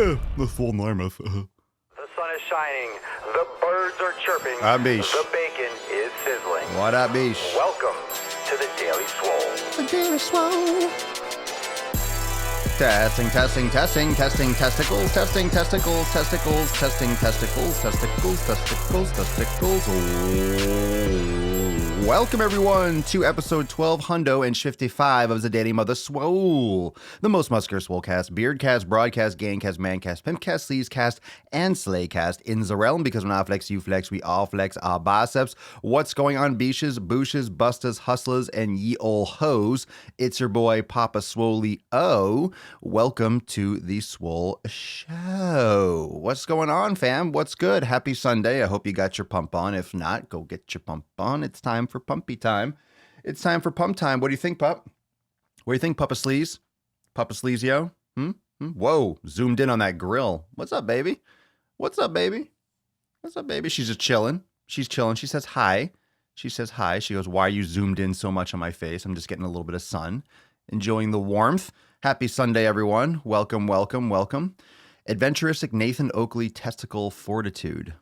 The Swole Normus. The sun is shining. The birds are chirping. Bish. The bacon is sizzling. What up, Bish? Welcome to the Daily Swole. The Daily Swole. Testing, testicles, Welcome everyone to episode 1255 of the Daily Mother Swole, the most muscular swolecast, beardcast, broadcast, gangcast, mancast, pimpcast, sleazecast, and slaycast in the realm, because when I flex, you flex, we all flex our biceps. What's going on, beaches, booshes, bustas, hustlers, and ye ol' hoes? It's your boy, Papa Swole-O. Welcome to the Swole Show. What's going on, fam? What's good? Happy Sunday. I hope you got your pump on. If not, go get your pump on. It's time for pumpy time. It's time for pump time. What do you think, pup? What do you think, Papa Sleaze? Papa Sleazio? Whoa, zoomed in on that grill. What's up, baby? What's up, baby? What's up, baby? She's just chilling. She's chilling. She says hi. She says hi. She goes, why are you zoomed in so much on my face? I'm just getting a little bit of sun. Enjoying the warmth. Happy Sunday, everyone. Welcome, welcome, welcome. Adventuristic Nathan Oakley Testicle Fortitude.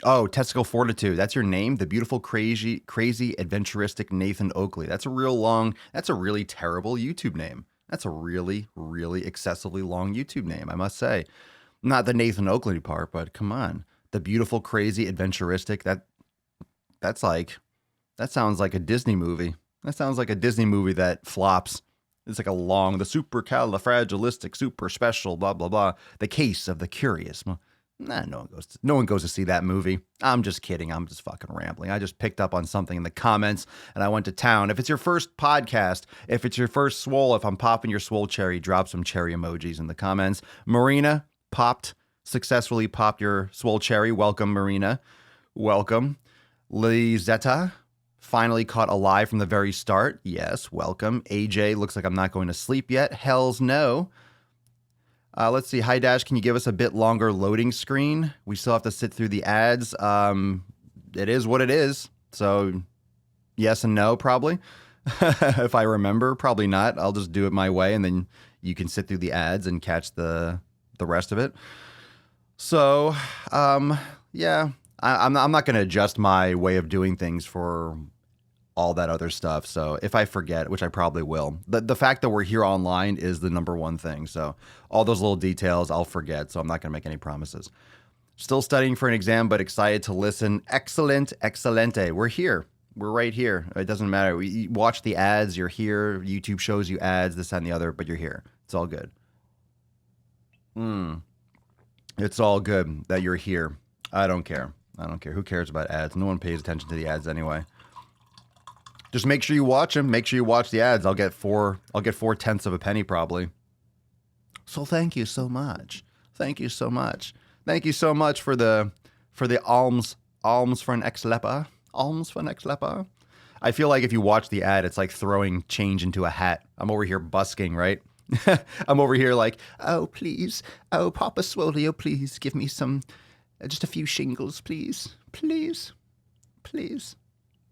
Oh, Testicle Fortitude. That's your name? The beautiful, crazy, adventuristic Nathan Oakley. That's a really terrible YouTube name. That's a really, really excessively long YouTube name, I must say. Not the Nathan Oakley part, but come on. The beautiful, crazy, adventuristic. That sounds like a Disney movie. That sounds like a Disney movie that flops. It's like the supercalifragilistic, super special, blah, blah, blah. The Case of the Curious. Nah, no one goes to see that movie. I'm just kidding. I'm just fucking rambling. I just picked up on something in the comments and I went to town. If it's your first podcast, if it's your first swole, if I'm popping your swole cherry, drop some cherry emojis in the comments. Marina successfully popped your swole cherry. Welcome, Marina. Welcome. Lizetta finally caught alive from the very start. Yes, welcome. AJ, looks like I'm not going to sleep yet. Hells no. Let's see. Hi, Dash. Can you give us a bit longer loading screen? We still have to sit through the ads. It is what it is. So yes and no, probably. If I remember, probably not. I'll just do it my way, and then you can sit through the ads and catch the rest of it. So, yeah, I'm not going to adjust my way of doing things for all that other stuff. So if I forget, which I probably will, the fact that we're here online is the number one thing. So all those little details I'll forget. So I'm not going to make any promises. Still studying for an exam, but excited to listen. Excellent. Excelente. We're here. We're right here. It doesn't matter. We watch the ads. You're here. YouTube shows you ads, this, that, and the other, but you're here. It's all good. It's all good that you're here. I don't care. Who cares about ads? No one pays attention to the ads anyway. Just make sure you watch them. Make sure you watch the ads. I'll get 4/10 of a penny probably. So thank you so much. Thank you so much. Thank you so much for the alms for an ex-leper. Alms for an ex-leper. I feel like if you watch the ad, it's like throwing change into a hat. I'm over here busking, right? I'm over here like, oh please, oh Papa Swole, please give me some, just a few shingles, please, please, please.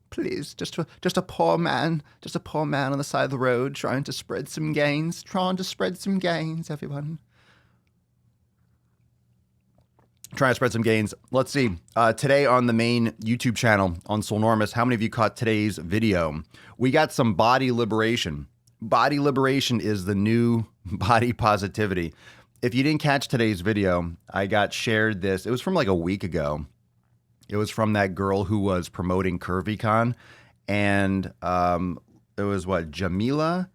Please, just a poor man on the side of the road trying to spread some gains, everyone. Trying to spread some gains. Let's see. Today on the main YouTube channel on Swolenormous, how many of you caught today's video? We got some body liberation. Body liberation is the new body positivity. If you didn't catch today's video, I got shared this. It was from like a week ago. It was from that girl who was promoting CurvyCon, and it was what, Jamil,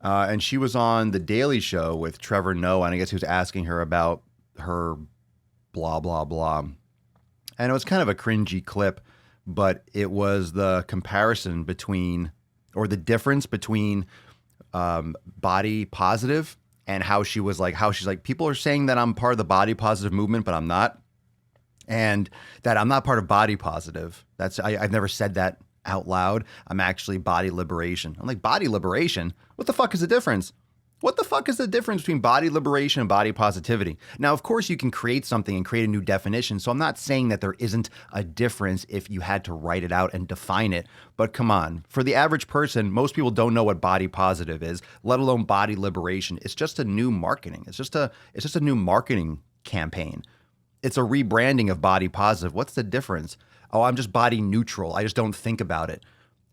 and she was on The Daily Show with Trevor Noah, and I guess he was asking her about her blah, blah, blah. And it was kind of a cringy clip, but it was the comparison between, or the difference between body positive and how she's like, people are saying that I'm part of the body positive movement, but I'm not. And that I'm not part of body positive. I've never said that out loud. I'm actually body liberation. I'm like, body liberation? What the fuck is the difference? What the fuck is the difference between body liberation and body positivity? Now, of course, you can create something and create a new definition. So I'm not saying that there isn't a difference if you had to write it out and define it. But come on, for the average person, most people don't know what body positive is, let alone body liberation. It's just a new marketing. It's just a new marketing campaign. It's a rebranding of body positive. What's the difference? Oh, I'm just body neutral. I just don't think about it.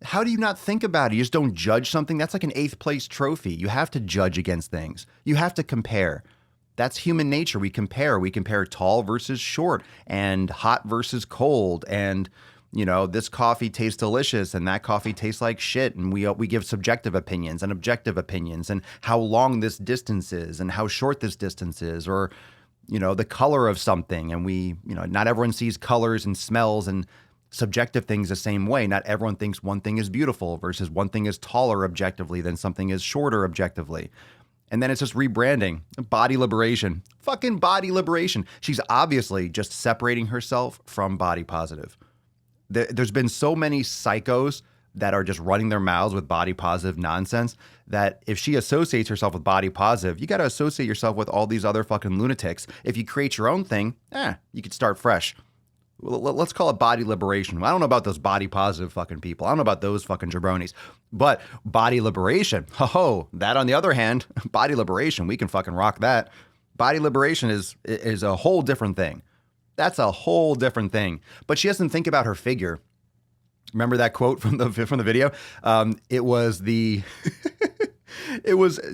How do you not think about it? You just don't judge something? That's like an 8th place trophy. You have to judge against things. You have to compare. That's human nature. We compare. We compare tall versus short and hot versus cold. And, you know, this coffee tastes delicious and that coffee tastes like shit. And we give subjective opinions and objective opinions and how long this distance is and how short this distance is, or, you know, the color of something. And not everyone sees colors and smells and subjective things the same way. Not everyone thinks one thing is beautiful versus one thing is taller objectively than something is shorter objectively. And then it's just rebranding. Body liberation. Fucking body liberation. She's obviously just separating herself from body positive. There's been so many psychos that are just running their mouths with body positive nonsense that if she associates herself with body positive, you got to associate yourself with all these other fucking lunatics. If you create your own thing, you could start fresh. Let's call it body liberation. I don't know about those body positive fucking people. I don't know about those fucking jabronis. But body liberation, that on the other hand, body liberation, we can fucking rock that. Body liberation is a whole different thing. That's a whole different thing. But she doesn't think about her figure. Remember that quote from the video?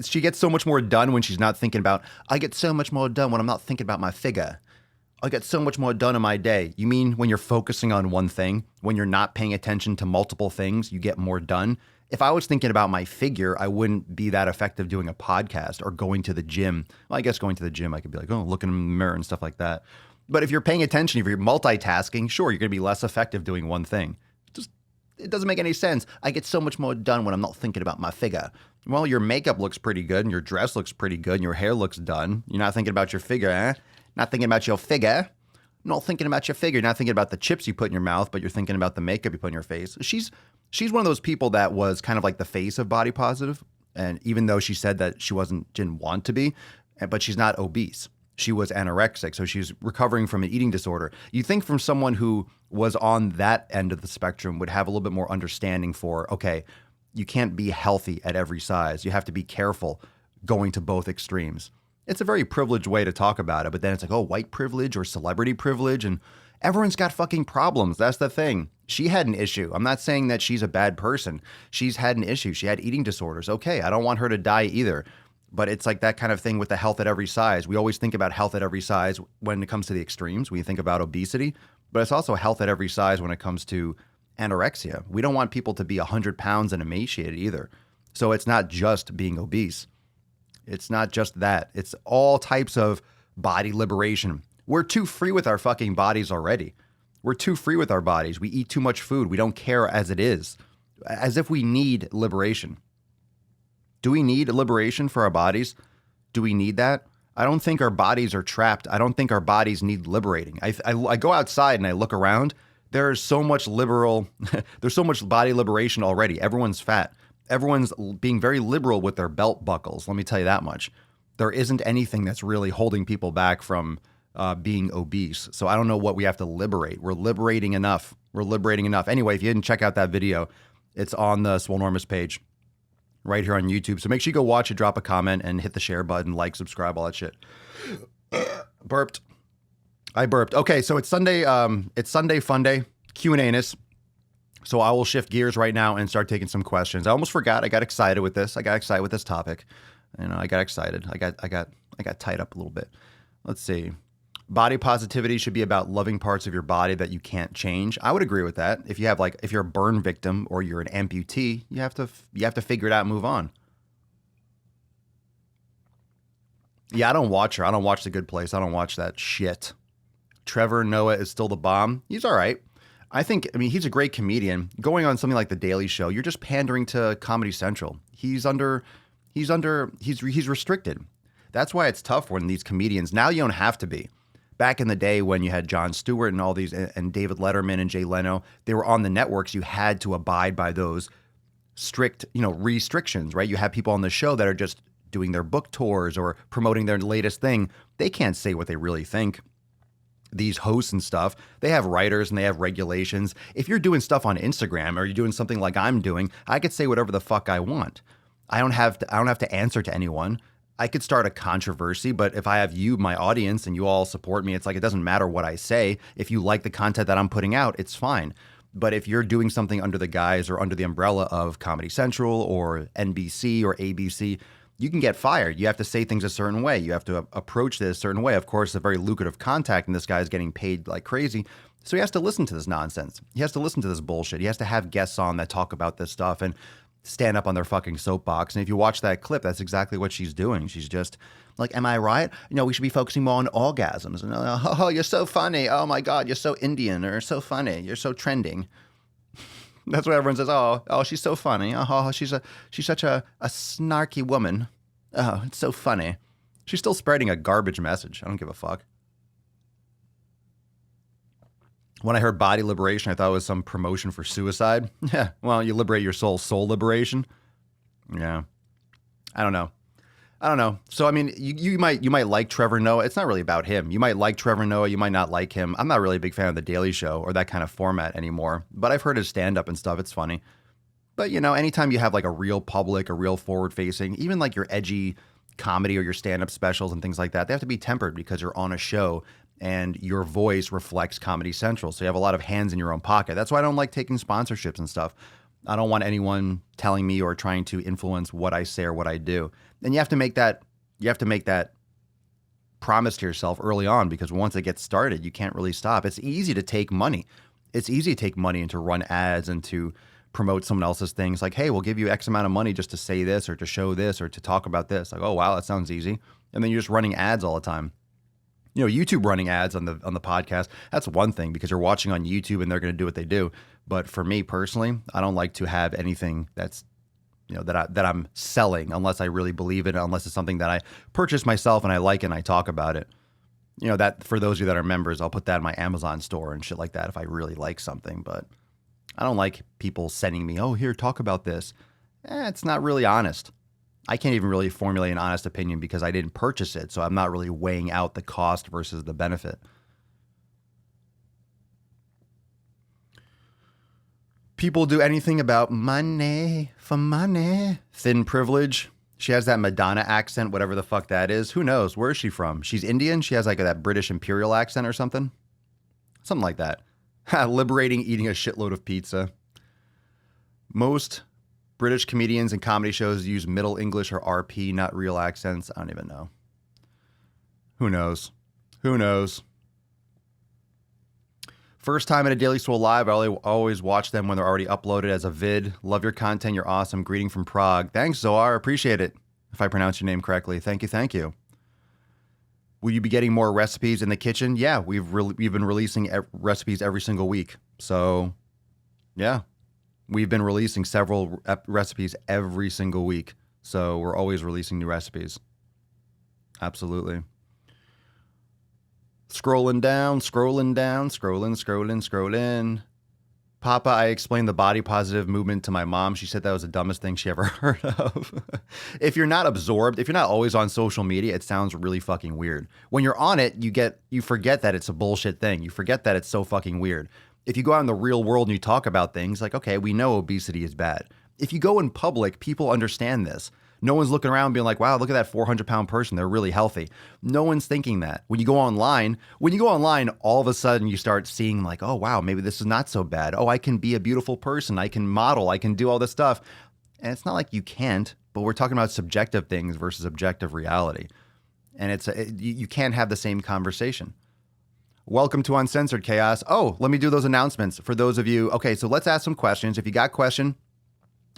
She gets so much more done when she's not thinking about, I get so much more done when I'm not thinking about my figure. I get so much more done in my day. You mean when you're focusing on one thing, when you're not paying attention to multiple things, you get more done? If I was thinking about my figure, I wouldn't be that effective doing a podcast or going to the gym. Well, I guess going to the gym, I could be like, looking in the mirror and stuff like that. But if you're paying attention, if you're multitasking, sure, you're going to be less effective doing one thing. It doesn't make any sense. I get so much more done when I'm not thinking about my figure. Well, your makeup looks pretty good and your dress looks pretty good and your hair looks done. You're not thinking about your figure, eh? Not thinking about your figure. Not thinking about your figure. Not thinking about the chips you put in your mouth, but you're thinking about the makeup you put in your face. She's one of those people that was kind of like the face of body positive. And even though she said that she didn't want to be, but she's not obese. She was anorexic, so she's recovering from an eating disorder. You think from someone who was on that end of the spectrum would have a little bit more understanding for, okay, you can't be healthy at every size. You have to be careful going to both extremes. It's a very privileged way to talk about it, but then it's like, white privilege or celebrity privilege, and everyone's got fucking problems. That's the thing. She had an issue. I'm not saying that she's a bad person. She's had an issue. She had eating disorders. Okay, I don't want her to die either. But it's like that kind of thing with the health at every size. We always think about health at every size when it comes to the extremes. We think about obesity, but it's also health at every size when it comes to anorexia. We don't want people to be 100 pounds and emaciated either. So it's not just being obese. It's not just that. It's all types of body liberation. We're too free with our fucking bodies already. We're too free with our bodies. We eat too much food. We don't care as it is, as if we need liberation. Do we need liberation for our bodies? Do we need that? I don't think our bodies are trapped. I don't think our bodies need liberating. I go outside and I look around. There's so much there's so much body liberation already. Everyone's fat. Everyone's being very liberal with their belt buckles. Let me tell you that much. There isn't anything that's really holding people back from being obese. So I don't know what we have to liberate. We're liberating enough. Anyway, if you didn't check out that video, it's on the Swolenormous page right here on YouTube. So make sure you go watch it, drop a comment, and hit the share button, like, subscribe, all that shit. Burped. I burped. Okay, so it's Sunday. It's Sunday Funday, Q&Anus. So I will shift gears right now and start taking some questions. I almost forgot. I got excited with this. Topic. I got excited. I got tied up a little bit. Let's see. Body positivity should be about loving parts of your body that you can't change. I would agree with that. If you're a burn victim or you're an amputee, you have to figure it out and move on. Yeah, I don't watch her. I don't watch The Good Place. I don't watch that shit. Trevor Noah is still the bomb. He's all right. I mean, he's a great comedian. Going on something like The Daily Show, you're just pandering to Comedy Central. He's restricted. That's why it's tough when these comedians, now you don't have to be. Back in the day when you had Jon Stewart and all these, and David Letterman and Jay Leno, they were on the networks. You had to abide by those strict, restrictions, right? You have people on the show that are just doing their book tours or promoting their latest thing, they can't say what they really think. These hosts and stuff, they have writers and they have regulations. If you're doing stuff on Instagram or you're doing something like I'm doing, I could say whatever the fuck I want. I don't have to answer to anyone. I could start a controversy, but if I have you, my audience, and you all support me, it's like it doesn't matter what I say. If you like the content that I'm putting out, it's fine. But if you're doing something under the guise or under the umbrella of Comedy Central or NBC or ABC, you can get fired. You have to say things a certain way. You have to approach this a certain way. Of course, it's a very lucrative contact, and this guy is getting paid like crazy. So he has to listen to this nonsense. He has to listen to this bullshit. He has to have guests on that talk about this stuff and stand up on their fucking soapbox. And if you watch that clip, that's exactly what she's doing. She's just like, am I right? We should be focusing more on orgasms. And, oh, you're so funny. Oh my God, you're so Indian or so funny. You're so trending. That's what everyone says. Oh, she's so funny. Oh, she's such a snarky woman. Oh, it's so funny. She's still spreading a garbage message. I don't give a fuck. When I heard body liberation, I thought it was some promotion for suicide. Yeah, well, you liberate your soul. Soul liberation? Yeah. I don't know. So, I mean, you might like Trevor Noah. It's not really about him. You might like Trevor Noah. You might not like him. I'm not really a big fan of The Daily Show or that kind of format anymore. But I've heard his stand-up and stuff. It's funny. But, anytime you have like a real public, a real forward-facing, even like your edgy comedy or your stand-up specials and things like that, they have to be tempered because you're on a show and your voice reflects Comedy Central. So you have a lot of hands in your own pocket. That's why I don't like taking sponsorships and stuff. I don't want anyone telling me or trying to influence what I say or what I do. And you have to make that promise to yourself early on, because once it gets started, you can't really stop. It's easy to take money. It's easy to take money and to run ads and to promote someone else's things. Like, hey, we'll give you X amount of money just to say this or to show this or to talk about this. Like, oh, wow, that sounds easy. And then you're just running ads all the time. YouTube running ads on the podcast, that's one thing because you're watching on YouTube and they're going to do what they do. But for me personally, I don't like to have anything that's, that I'm selling unless I really believe it, unless it's something that I purchased myself and I like and I talk about it. That for those of you that are members, I'll put that in my Amazon store and shit like that if I really like something. But I don't like people sending me, oh, here, talk about this. It's not really honest. I can't even really formulate an honest opinion because I didn't purchase it. So I'm not really weighing out the cost versus the benefit. People do anything about money for money. Thin privilege. She has that Madonna accent, whatever the fuck that is. Who knows? Where is she from? She's Indian. She has like that British imperial accent or something. Something like that. Liberating eating a shitload of pizza. Most British comedians and comedy shows use Middle English or RP, not real accents. I don't even know. Who knows? First time at a Daily Swole Live, I always watch them when they're already uploaded as a vid. Love your content. You're awesome. Greeting from Prague. Thanks, Zohar. Appreciate it. If I pronounce your name correctly. Thank you. Will you be getting more recipes in the kitchen? Yeah, we've been releasing recipes every single week. So, yeah. We've been releasing several recipes every single week. So we're always releasing new recipes. Absolutely. Scrolling down. Papa, I explained the body positive movement to my mom. She said that was the dumbest thing she ever heard of. If you're not absorbed, if you're not always on social media, it sounds really fucking weird. When you're on it, you forget that it's a bullshit thing. You forget that it's so fucking weird. If you go out in the real world and you talk about things like, okay, we know obesity is bad. If you go in public, people understand this. No one's looking around being like, wow, look at that 400-pound person. They're really healthy. No one's thinking that. When you go online, all of a sudden you start seeing like, oh, wow, maybe this is not so bad. Oh, I can be a beautiful person. I can model. I can do all this stuff. And it's not like you can't, but we're talking about subjective things versus objective reality. And you can't have the same conversation. Welcome to Uncensored Chaos. Oh, let me do those announcements for those of you. Okay, so let's ask some questions. If you got questions,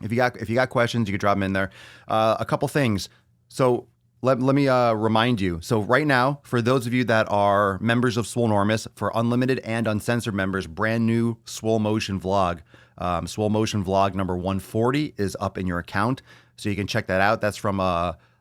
you can drop them in there. A couple things. So let me remind you. So right now, for those of you that are members of Swolenormous, for unlimited and uncensored members, brand new Swole Motion vlog. Swole Motion vlog number 140 is up in your account, so you can check that out. That's from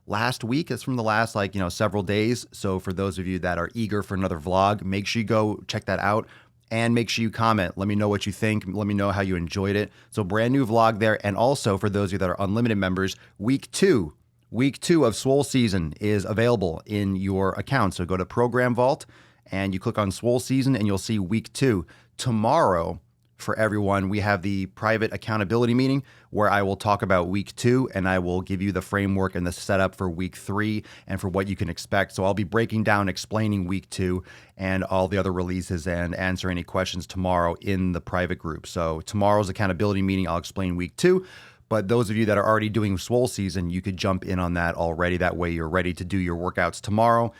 last week. It's from the last several days. So for those of you that are eager for another vlog, make sure you go check that out and make sure you comment. Let me know what you think. Let me know how you enjoyed it. So brand new vlog there. And also for those of you that are unlimited members, week 2 Week 2 of Swole season is available in your account. So go to Program Vault and you click on Swole season and you'll see week 2. Tomorrow, for everyone, we have the private accountability meeting where I will talk about week 2 and I will give you the framework and the setup for week 3 and for what you can expect. So I'll be breaking down, explaining week 2 and all the other releases and answer any questions tomorrow in the private group. So tomorrow's accountability meeting, I'll explain week 2. But those of you that are already doing Swole season, you could jump in on that already. That way you're ready to do your workouts tomorrow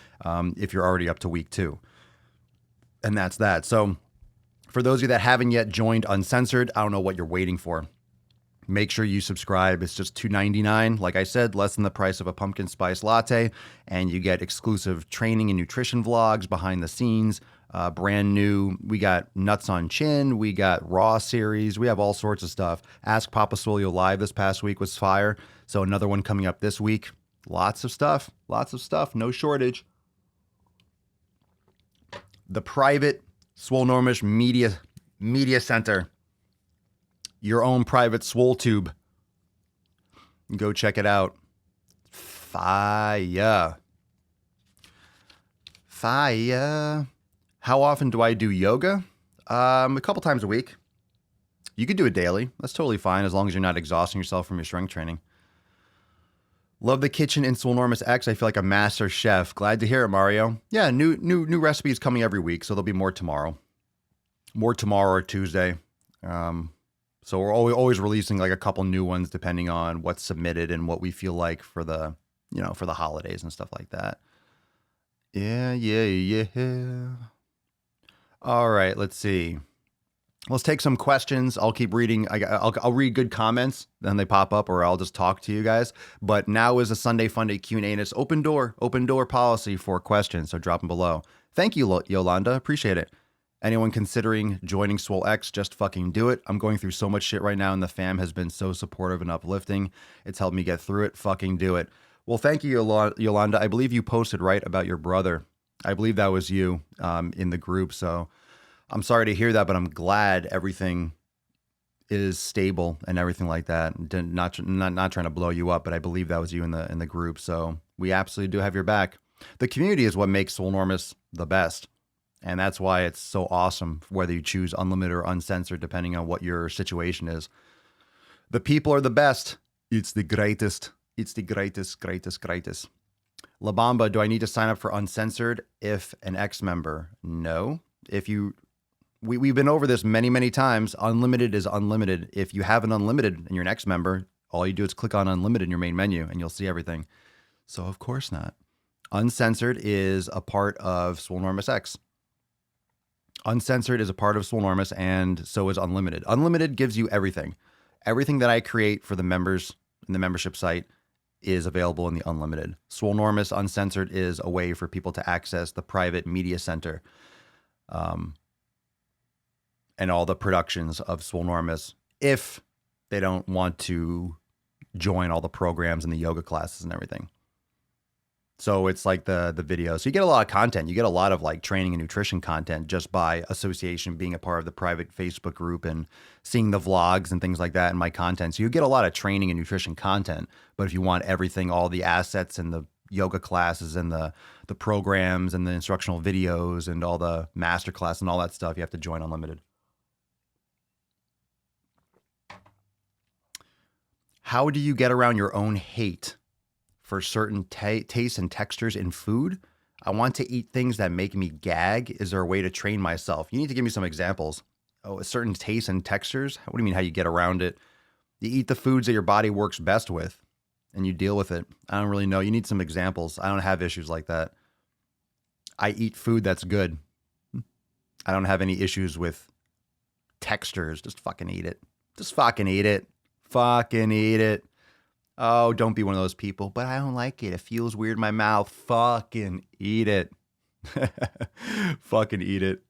if you're already up to week 2. And that's that. So for those of you that haven't yet joined Uncensored, I don't know what you're waiting for. Make sure you subscribe. It's just $2.99. Like I said, less than the price of a pumpkin spice latte. And you get exclusive training and nutrition vlogs behind the scenes. Brand new. We got Nuts on Chin. We got Raw series. We have all sorts of stuff. Ask Papa Swole Live this past week was fire. So another one coming up this week. Lots of stuff. Lots of stuff. No shortage. The private Swolenormous Media Center. Your own private Swole tube. Go check it out. Fire. Fire. How often do I do yoga? A couple times a week. You could do it daily. That's totally fine as long as you're not exhausting yourself from your strength training. Love the kitchen in Swolenormous X. I feel like a master chef. Glad to hear it, Mario. Yeah, new recipes coming every week, so there'll be more tomorrow. More tomorrow or Tuesday. So we're always releasing like a couple new ones depending on what's submitted and what we feel like for the, for the holidays and stuff like that. Yeah. All right, let's see. Let's take some questions. I'll keep reading. I'll read good comments, then they pop up, or I'll just talk to you guys. But now is a Sunday Funday Q&Anus open door policy for questions. So drop them below. Thank you, Yolanda. Appreciate it. Anyone considering joining Swole X, just fucking do it. I'm going through so much shit right now, and the fam has been so supportive and uplifting. It's helped me get through it. Fucking do it. Well, thank you, Yolanda. I believe you posted right about your brother. I believe that was you in the group. So I'm sorry to hear that, but I'm glad everything is stable and everything like that. Not trying to blow you up, but I believe that was you in the group. So we absolutely do have your back. The community is what makes Swolenormous the best. And that's why it's so awesome, whether you choose unlimited or uncensored, depending on what your situation is. The people are the best. It's the greatest. It's the greatest. La Bamba, do I need to sign up for uncensored if an ex-member? No. We've been over this many times. Unlimited is unlimited. If you have an unlimited and you're an ex-member, all you do is click on unlimited in your main menu and you'll see everything. So of course not. Uncensored is a part of Swolenormous X. Uncensored is a part of Swolenormous, and so is Unlimited. Unlimited gives you everything. Everything that I create for the members in the membership site is available in the Unlimited. Swolenormous Uncensored is a way for people to access the private media center and all the productions of Swolenormous if they don't want to join all the programs and the yoga classes and everything. So it's like the videos. So you get a lot of content. You get a lot of like training and nutrition content just by association, being a part of the private Facebook group and seeing the vlogs and things like that in my content. So you get a lot of training and nutrition content. But if you want everything, all the assets and the yoga classes and the programs and the instructional videos and all the masterclass and all that stuff, you have to join Unlimited. How do you get around your own hate for certain tastes and textures in food? I want to eat things that make me gag. Is there a way to train myself? You need to give me some examples. Oh, certain tastes and textures? What do you mean how you get around it? You eat the foods that your body works best with and you deal with it. I don't really know. You need some examples. I don't have issues like that. I eat food that's good. I don't have any issues with textures. Just fucking eat it. Just fucking eat it. Fucking eat it. Oh, don't be one of those people, but I don't like it. It feels weird in my mouth. Fucking eat it. Fucking eat it.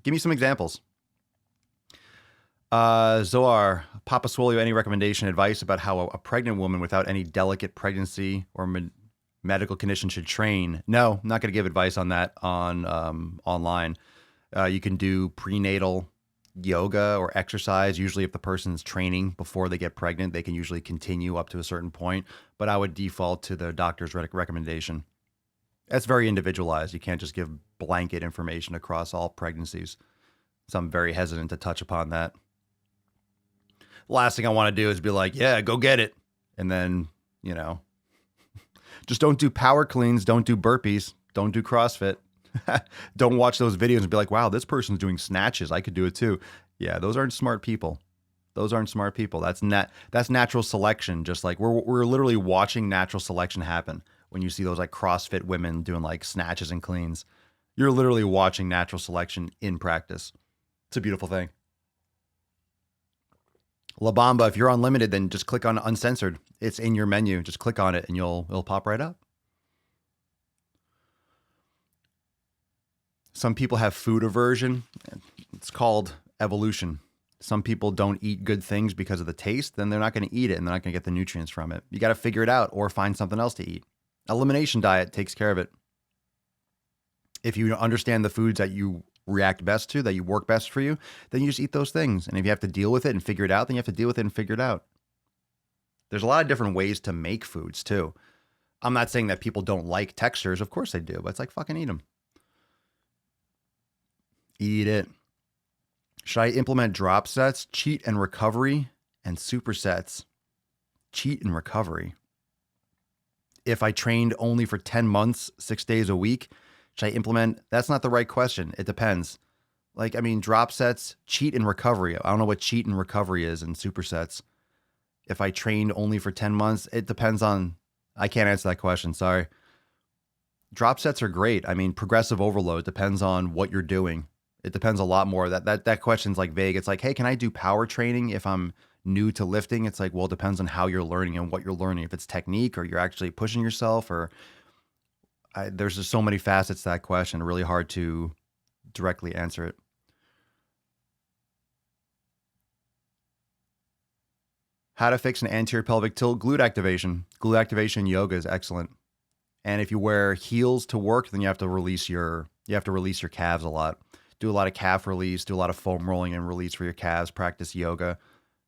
Give me some examples. Zoar, Papa Swole, any recommendation, advice about how a pregnant woman without any delicate pregnancy or medical condition should train? No, I'm not going to give advice on that on online. You can do prenatal yoga or exercise, usually if the person's training before they get pregnant, they can usually continue up to a certain point. But I would default to the doctor's recommendation. That's very individualized. You can't just give blanket information across all pregnancies. So I'm very hesitant to touch upon that. Last thing I want to do is be like, yeah, go get it. And then, just don't do power cleans, don't do burpees, don't do CrossFit. Don't watch those videos and be like, wow, this person's doing snatches. I could do it too. Yeah, those aren't smart people. Those aren't smart people. That's natural selection. Just like we're literally watching natural selection happen when you see those like CrossFit women doing like snatches and cleans. You're literally watching natural selection in practice. It's a beautiful thing. La Bamba, if you're unlimited, then just click on uncensored. It's in your menu. Just click on it and it'll pop right up. Some people have food aversion. It's called evolution. Some people don't eat good things because of the taste, then they're not going to eat it and they're not going to get the nutrients from it. You got to figure it out or find something else to eat. Elimination diet takes care of it. If you understand the foods that you react best to, that you work best for you, then you just eat those things. And if you have to deal with it and figure it out, then you have to deal with it and figure it out. There's a lot of different ways to make foods too. I'm not saying that people don't like textures. Of course they do, but it's like fucking eat them. Eat it. Should I implement drop sets, cheat and recovery, and supersets? Cheat and recovery. If I trained only for 10 months, 6 days a week, should I implement? That's not the right question. It depends. Drop sets, cheat and recovery. I don't know what cheat and recovery is in supersets. If I trained only for 10 months, it depends on, I can't answer that question. Sorry. Drop sets are great. Progressive overload depends on what you're doing. It depends a lot more. That question's like vague. It's like, hey, can I do power training if I'm new to lifting? It's like, well, it depends on how you're learning and what you're learning. If it's technique or you're actually pushing yourself, there's just so many facets to that question. Really hard to directly answer it. How to fix an anterior pelvic tilt glute activation. Glute activation yoga is excellent. And if you wear heels to work, then you have to release your calves a lot. Do a lot of calf release, do a lot of foam rolling and release for your calves, practice yoga,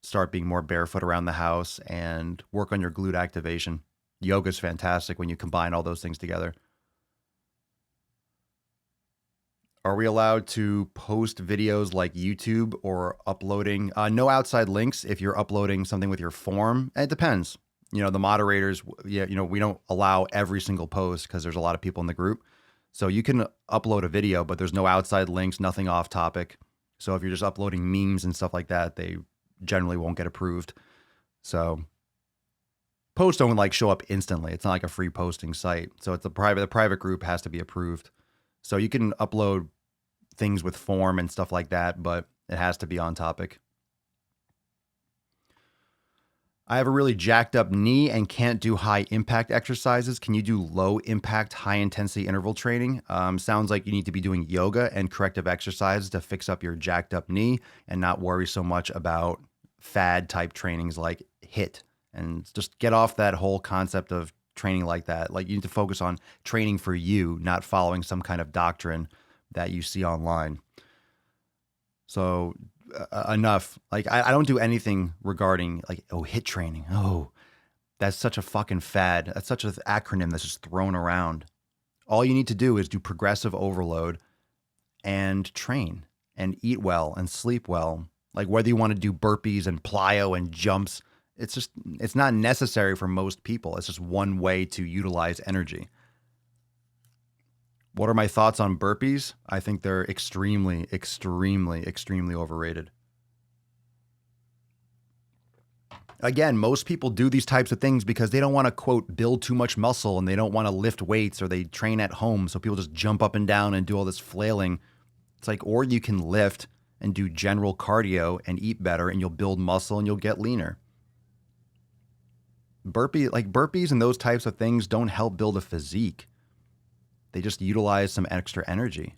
start being more barefoot around the house, and work on your glute activation. Yoga is fantastic when you combine all those things together. Are we allowed to post videos like YouTube or uploading? No outside links if you're uploading something with your form. It depends. The moderators, we don't allow every single post because there's a lot of people in the group. So you can upload a video, but there's no outside links, nothing off topic. So if you're just uploading memes and stuff like that, they generally won't get approved. So posts don't show up instantly. It's not like a free posting site. So the private group has to be approved. So you can upload things with form and stuff like that, but it has to be on topic. I have a really jacked up knee and can't do high impact exercises. Can you do low impact, high intensity interval training? Sounds like you need to be doing yoga and corrective exercises to fix up your jacked up knee and not worry so much about fad type trainings like HIIT, and just get off that whole concept of training like that. You need to focus on training for you, not following some kind of doctrine that you see online. So enough. I don't do anything regarding HIIT training. Oh, that's such a fucking fad. That's such an acronym that's just thrown around. All you need to do is do progressive overload and train and eat well and sleep well. Whether you want to do burpees and plyo and jumps, it's not necessary for most people. It's just one way to utilize energy. What are my thoughts on burpees? I think they're extremely, extremely, extremely overrated. Again, most people do these types of things because they don't want to, quote, build too much muscle, and they don't want to lift weights, or they train at home. So people just jump up and down and do all this flailing. It's or you can lift and do general cardio and eat better, and you'll build muscle and you'll get leaner. Burpees and those types of things don't help build a physique. They just utilize some extra energy.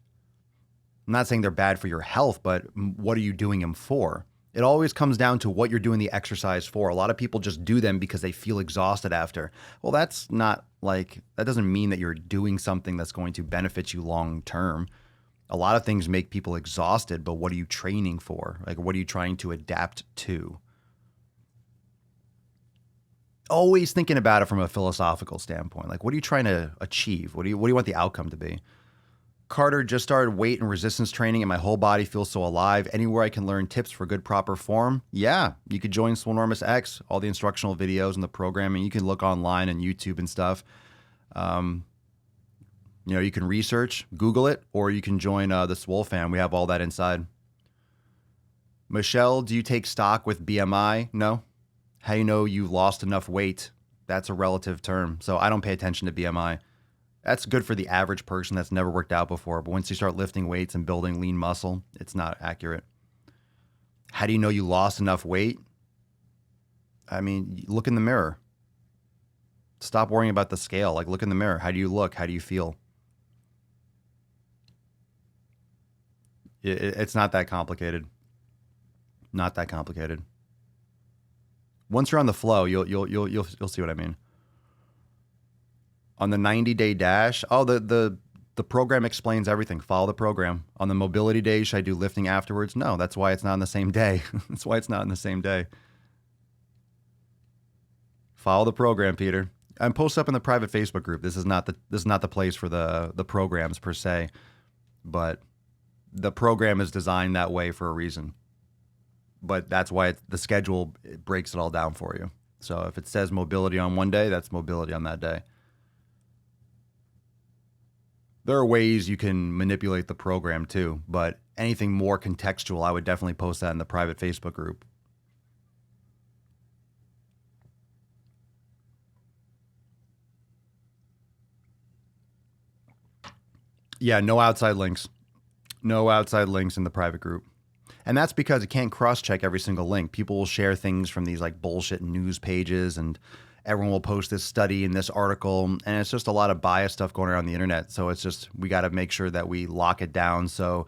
I'm not saying they're bad for your health, but what are you doing them for? It always comes down to what you're doing the exercise for. A lot of people just do them because they feel exhausted after. Well, that doesn't mean that you're doing something that's going to benefit you long term. A lot of things make people exhausted, but what are you training for? Like, what are you trying to adapt to? Always thinking about it from a philosophical standpoint. Like, what are you trying to achieve? What do you want the outcome to be? Carter, just started weight and resistance training and my whole body feels so alive. Anywhere I can learn tips for good proper form? Yeah, you could join Swolenormous X, all the instructional videos and the programming. You can look online and YouTube and stuff. You can research, Google it, or you can join the Swole fam. We have all that inside. Michelle, do you take stock with BMI? No. How do you know you've lost enough weight? That's a relative term. So I don't pay attention to BMI. That's good for the average person that's never worked out before. But once you start lifting weights and building lean muscle, it's not accurate. How do you know you lost enough weight? I mean, look in the mirror. Stop worrying about the scale. Like, look in the mirror. How do you look? How do you feel? It's not that complicated. Not that complicated. Once you're on the flow, you'll see what I mean. On the 90-day dash, the program explains everything. Follow the program. On the mobility day, should I do lifting afterwards? No, that's why it's not on the same day. That's why it's not in the same day. Follow the program, Peter. I'm post up in the private Facebook group. This is not the place for the programs per se, but the program is designed that way for a reason. But that's why the schedule breaks it all down for you. So if it says mobility on one day, that's mobility on that day. There are ways you can manipulate the program too, but anything more contextual, I would definitely post that in the private Facebook group. Yeah, no outside links. No outside links in the private group. And that's because it can't cross-check every single link. People will share things from these like bullshit news pages and everyone will post this study and this article. And it's just a lot of bias stuff going around the internet. So it's just, we got to make sure that we lock it down. So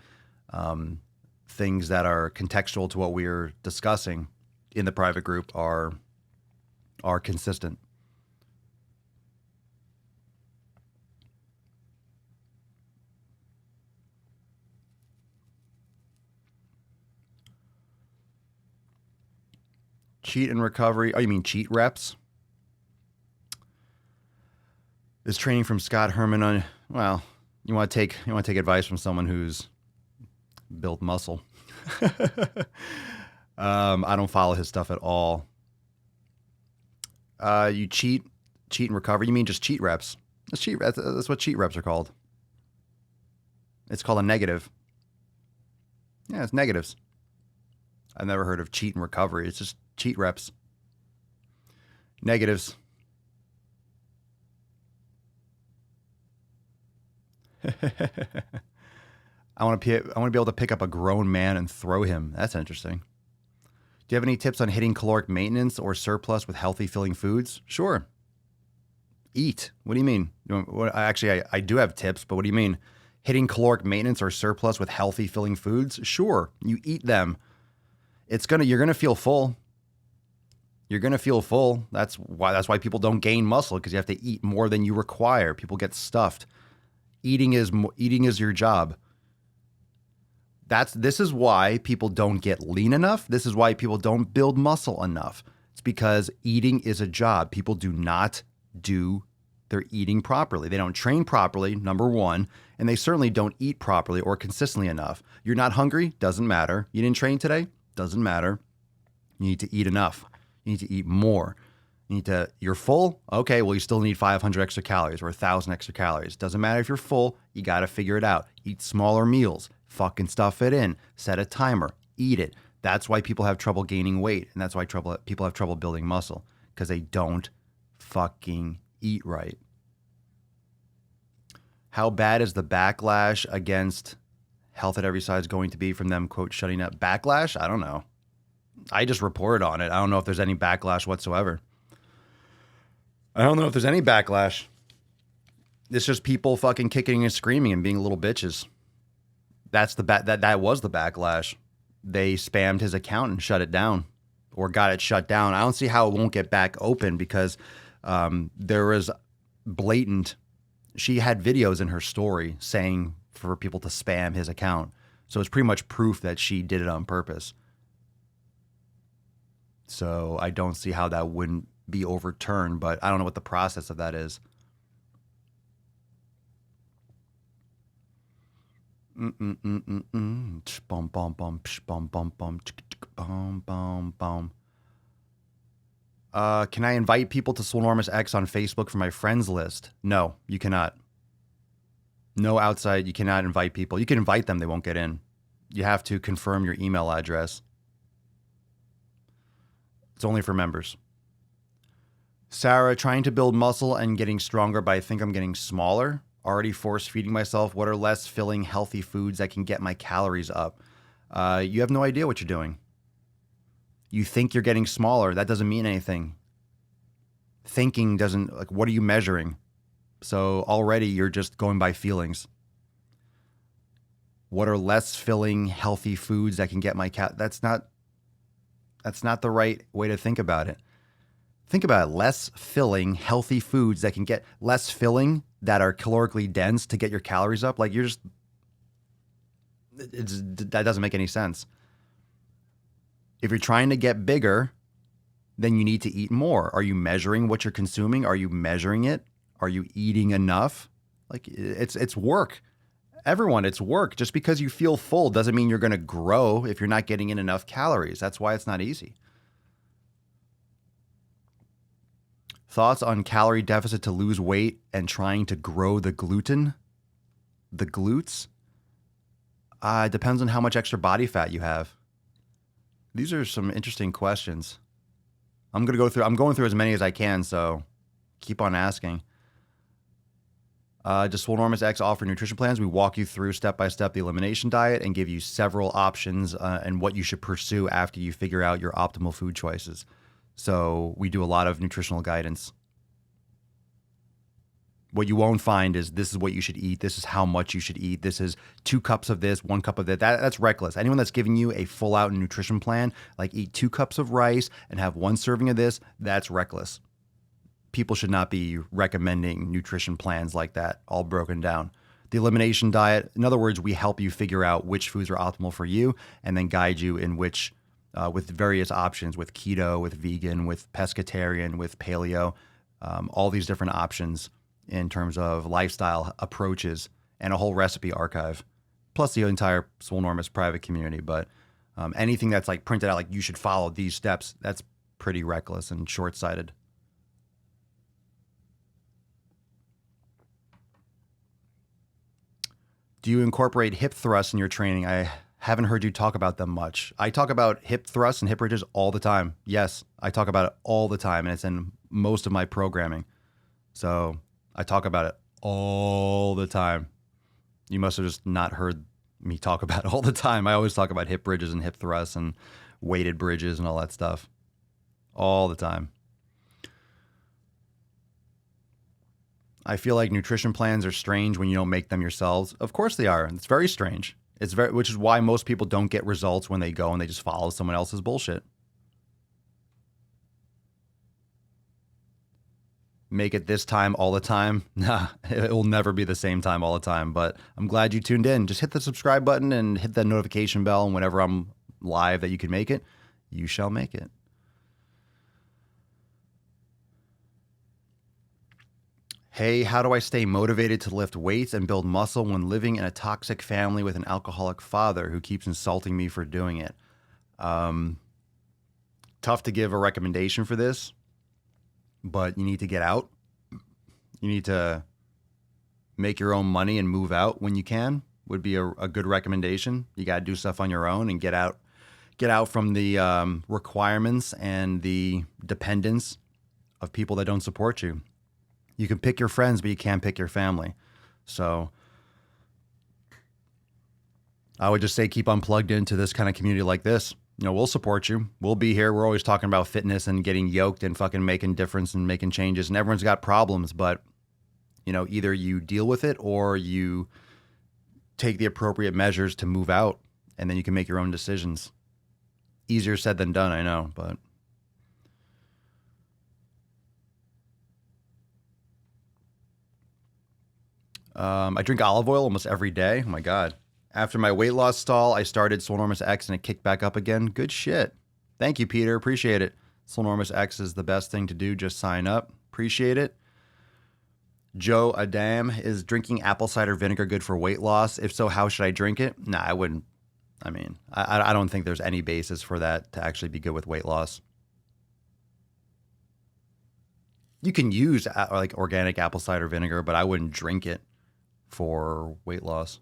things that are contextual to what we're discussing in the private group are consistent. Cheat and recovery. Oh, you mean cheat reps? This training from Scott Herman on, well, you want to take advice from someone who's built muscle. I don't follow his stuff at all. You cheat and recover. You mean just cheat reps? That's what cheat reps are called. It's called a negative. Yeah, it's negatives. I've never heard of cheat and recovery. It's just cheat reps. Negatives. I want to be able to pick up a grown man and throw him. That's interesting. Do you have any tips on hitting caloric maintenance or surplus with healthy filling foods? Sure. Eat. What do you mean? Actually, I do have tips, but what do you mean? Hitting caloric maintenance or surplus with healthy filling foods? Sure. You eat them. You're gonna feel full. You're gonna feel full. That's why people don't gain muscle, because you have to eat more than you require. People get stuffed. Eating is your job. This is why people don't get lean enough. This is why people don't build muscle enough. It's because eating is a job. People do not do their eating properly. They don't train properly, number one, and they certainly don't eat properly or consistently enough. You're not hungry? Doesn't matter. You didn't train today? Doesn't matter. You need to eat enough. You need to eat more. You're full? Okay, well, you still need 500 extra calories or 1,000 extra calories. Doesn't matter if you're full. You got to figure it out. Eat smaller meals. Fucking stuff it in. Set a timer. Eat it. That's why people have trouble gaining weight. And that's why people have trouble building muscle, because they don't fucking eat right. How bad is the backlash against health at every size going to be from them, quote, shutting up? Backlash? I don't know. I just reported on it. I don't know if there's any backlash whatsoever. I don't know if there's any backlash. It's just people fucking kicking and screaming and being little bitches. That was the backlash. They spammed his account and shut it down, or got it shut down. I don't see how it won't get back open, because there was blatant. She had videos in her story saying for people to spam his account. So it's pretty much proof that she did it on purpose. So I don't see how that wouldn't be overturned, but I don't know what the process of that is. Can I invite people to Swolenormous X on Facebook for my friends list? No, you cannot. No outside, you cannot invite people. You can invite them, they won't get in. You have to confirm your email address. It's only for members. Sarah, trying to build muscle and getting stronger, but I think I'm getting smaller. Already force feeding myself. What are less filling, healthy foods that can get my calories up? You have no idea what you're doing. You think you're getting smaller. That doesn't mean anything. Thinking doesn't, like, what are you measuring? So already you're just going by feelings. What are less filling, healthy foods that can get my That's not the right way to think about it. Think about it. Less filling, healthy foods that can get less filling, that are calorically dense to get your calories up. Like, that doesn't make any sense. If you're trying to get bigger, then you need to eat more. Are you measuring what you're consuming? Are you measuring it? Are you eating enough? Like, it's work. Everyone, it's work. Just because you feel full doesn't mean you're going to grow if you're not getting in enough calories. That's why it's not easy. Thoughts on calorie deficit to lose weight and trying to grow the glutes? It depends on how much extra body fat you have. These are some interesting questions. I'm going through as many as I can, so keep on asking. Does Swolenormous X offer nutrition plans? We walk you through step-by-step the elimination diet and give you several options and what you should pursue after you figure out your optimal food choices. So we do a lot of nutritional guidance. What you won't find is this is what you should eat. This is how much you should eat. This is 2 cups of this, 1 cup of that. That's reckless. Anyone that's giving you a full out nutrition plan, like eat 2 cups of rice and have 1 serving of this, that's reckless. People should not be recommending nutrition plans like that, all broken down. The elimination diet, in other words, we help you figure out which foods are optimal for you and then guide you in which, with various options, with keto, with vegan, with pescatarian, with paleo, all these different options in terms of lifestyle approaches and a whole recipe archive, plus the entire Swolenormous private community. But anything that's like printed out, like you should follow these steps, that's pretty reckless and short-sighted. Do you incorporate hip thrusts in your training? I haven't heard you talk about them much. I talk about hip thrusts and hip bridges all the time. Yes, I talk about it all the time, and it's in most of my programming. So I talk about it all the time. You must have just not heard me talk about it all the time. I always talk about hip bridges and hip thrusts and weighted bridges and all that stuff all the time. I feel like nutrition plans are strange when you don't make them yourselves. Of course they are. It's very strange. Which is why most people don't get results when they go and they just follow someone else's bullshit. Make it this time all the time. Nah, it will never be the same time all the time. But I'm glad you tuned in. Just hit the subscribe button and hit that notification bell. And whenever I'm live that you can make it, you shall make it. Hey, how do I stay motivated to lift weights and build muscle when living in a toxic family with an alcoholic father who keeps insulting me for doing it? Tough to give a recommendation for this, but you need to get out. You need to make your own money and move out when you can, would be a good recommendation. You got to do stuff on your own and get out from the requirements and the dependence of people that don't support you. You can pick your friends, but you can't pick your family. So I would just say keep unplugged into this kind of community like this. You know, we'll support you. We'll be here. We're always talking about fitness and getting yoked and fucking making difference and making changes. And everyone's got problems, but, you know, either you deal with it or you take the appropriate measures to move out, and then you can make your own decisions. Easier said than done, I know, but... I drink olive oil almost every day. Oh my God. After my weight loss stall, I started Swolenormous X and it kicked back up again. Good shit. Thank you, Peter. Appreciate it. Swolenormous X is the best thing to do. Just sign up. Appreciate it. Joe Adam, is drinking apple cider vinegar good for weight loss? If so, how should I drink it? Nah, I wouldn't. I mean, I don't think there's any basis for that to actually be good with weight loss. You can use like organic apple cider vinegar, but I wouldn't drink it for weight loss.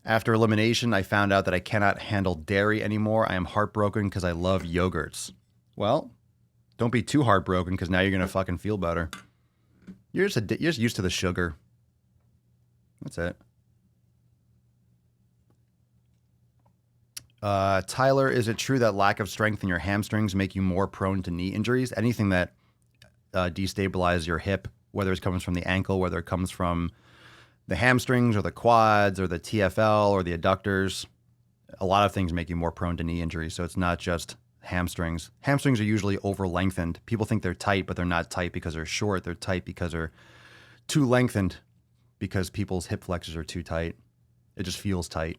After elimination, I found out that I cannot handle dairy anymore. I am heartbroken because I love yogurts. Well, don't be too heartbroken because now you're going to fucking feel better. You're just used to the sugar. That's it. Tyler, is it true that lack of strength in your hamstrings make you more prone to knee injuries? Anything that destabilizes your hip, whether it comes from the ankle, whether it comes from the hamstrings or the quads or the TFL or the adductors, a lot of things make you more prone to knee injuries. So it's not just hamstrings. Hamstrings are usually over lengthened. People think they're tight, but they're not tight because they're short. They're tight because they're too lengthened because people's hip flexors are too tight. It just feels tight.